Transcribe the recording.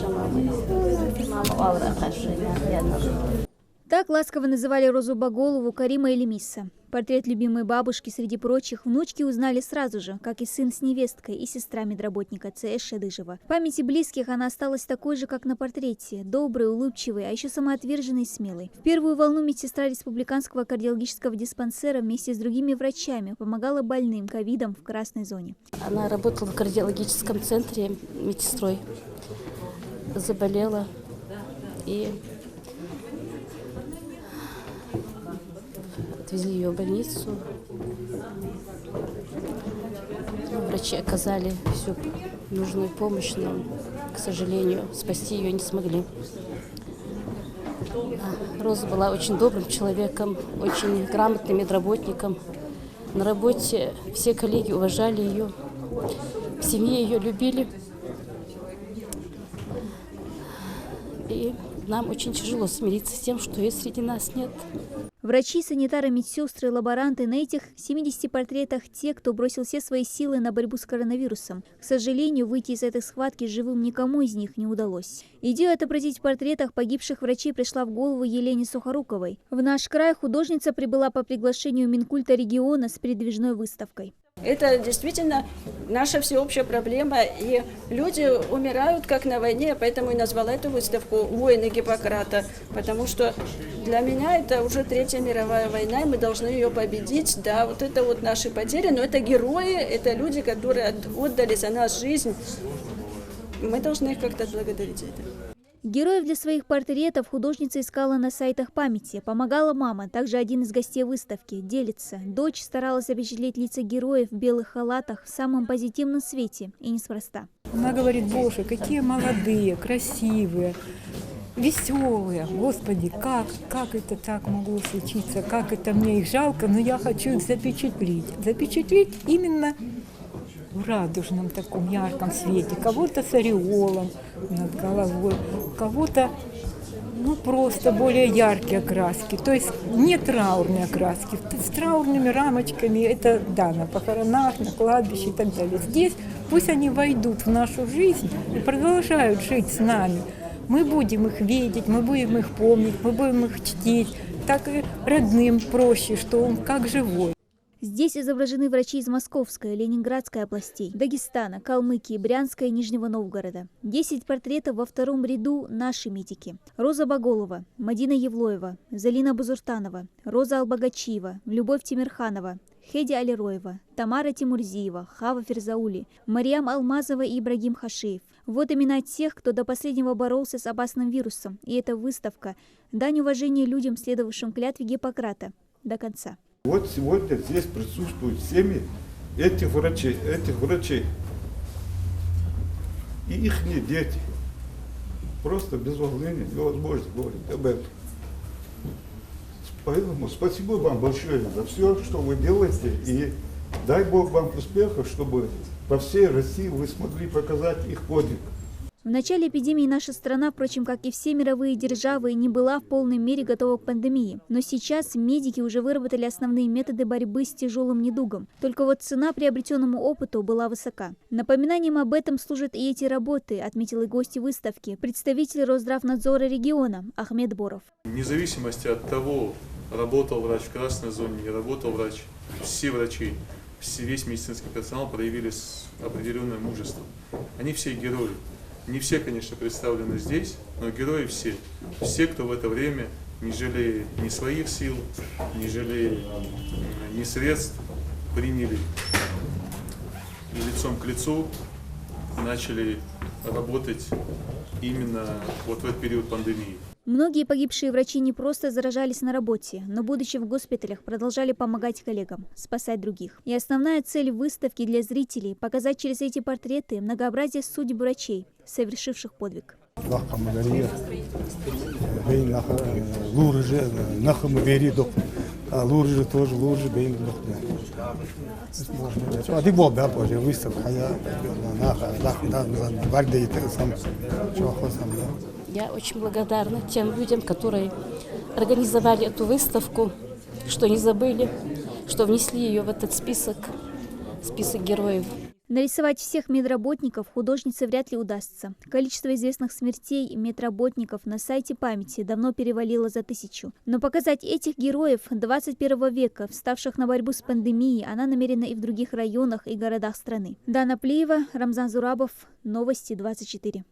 наша мама. Мама Алла Хашина. Так ласково называли Розу Баголову Карима или Мисса. Портрет любимой бабушки среди прочих внучки узнали сразу же, как и сын с невесткой, и сестра медработника ЦС Шадыжева. В памяти близких она осталась такой же, как на портрете. Доброй, улыбчивой, а еще самоотверженной и смелой. В первую волну медсестра республиканского кардиологического диспансера вместе с другими врачами помогала больным ковидом в красной зоне. Она работала в кардиологическом центре медсестрой. Заболела и отвезли ее в больницу. Врачи оказали всю нужную помощь, но, к сожалению, спасти ее не смогли. Роза была очень добрым человеком, очень грамотным медработником. На работе все коллеги уважали ее, в семье ее любили. И нам очень тяжело смириться с тем, что ее среди нас нет. Врачи, санитары, медсестры, лаборанты — на этих 70 портретах те, кто бросил все свои силы на борьбу с коронавирусом. К сожалению, выйти из этой схватки живым никому из них не удалось. Идея отобразить в портретах погибших врачей пришла в голову Елене Сухоруковой. В наш край художница прибыла по приглашению Минкульта региона с передвижной выставкой. Это действительно наша всеобщая проблема, и люди умирают как на войне, поэтому и назвала эту выставку «Воины Гиппократа», потому что для меня это уже Третья мировая война, и мы должны ее победить. Да, вот это вот наши потери, но это герои, это люди, которые отдали за нас жизнь. Мы должны их как-то отблагодарить за это. Героев для своих портретов художница искала на сайтах памяти. Помогала мама, также один из гостей выставки, делится. Дочь старалась запечатлеть лица героев в белых халатах в самом позитивном свете, и неспроста. Она говорит: боже, какие молодые, красивые, веселые. Господи, как это так могло случиться, как это мне их жалко, но я хочу их запечатлеть. Запечатлеть именно в радужном таком ярком свете, кого-то с ореолом над головой, кого-то просто более яркие окраски, то есть не траурные окраски, с траурными рамочками, это да, на похоронах, на кладбище и так далее. Здесь пусть они войдут в нашу жизнь и продолжают жить с нами. Мы будем их видеть, мы будем их помнить, мы будем их чтить, так и родным проще, что он как живой. Здесь изображены врачи из Московской, Ленинградской областей, Дагестана, Калмыкии, Брянска и Нижнего Новгорода. 10 портретов во втором ряду – наши медики. Роза Баголова, Мадина Евлоева, Залина Бузуртанова, Роза Албагачиева, Любовь Тимирханова, Хеди Алироева, Тамара Тимурзиева, Хава Ферзаули, Мариам Алмазова и Ибрагим Хашиев. Вот имена тех, кто до последнего боролся с опасным вирусом. И эта выставка – дань уважения людям, следовавшим клятве Гиппократа до конца. Вот сегодня здесь присутствуют семьи этих врачей и их дети. Просто без волнения невозможно говорить об этом. Поэтому спасибо вам большое за все, что вы делаете, и дай Бог вам успехов, чтобы по всей России вы смогли показать их подвиг. В начале эпидемии наша страна, впрочем, как и все мировые державы, не была в полной мере готова к пандемии. Но сейчас медики уже выработали основные методы борьбы с тяжелым недугом. Только вот цена приобретенному опыту была высока. Напоминанием об этом служат и эти работы, отметил и гость выставки, представитель Росздравнадзора региона Ахмед Боров. Вне зависимости от того, работал врач в красной зоне, не работал врач, все врачи, весь медицинский персонал проявили определенное мужество. Они все герои. Не все, конечно, представлены здесь, но герои все. Все, кто в это время, не жалея ни своих сил, не жалея ни средств, приняли лицом к лицу, начали работать именно вот в этот период пандемии. Многие погибшие врачи не просто заражались на работе, но, будучи в госпиталях, продолжали помогать коллегам, спасать других. И основная цель выставки для зрителей – показать через эти портреты многообразие судеб врачей, совершивших подвиг. Я очень благодарна тем людям, которые организовали эту выставку, что не забыли, что внесли ее в этот список героев. Нарисовать всех медработников художнице вряд ли удастся. Количество известных смертей медработников на сайте памяти давно перевалило за 1000. Но показать этих героев 21 века, вставших на борьбу с пандемией, она намерена и в других районах и городах страны. Дана Плиева, Рамзан Зурабов, Новости 24.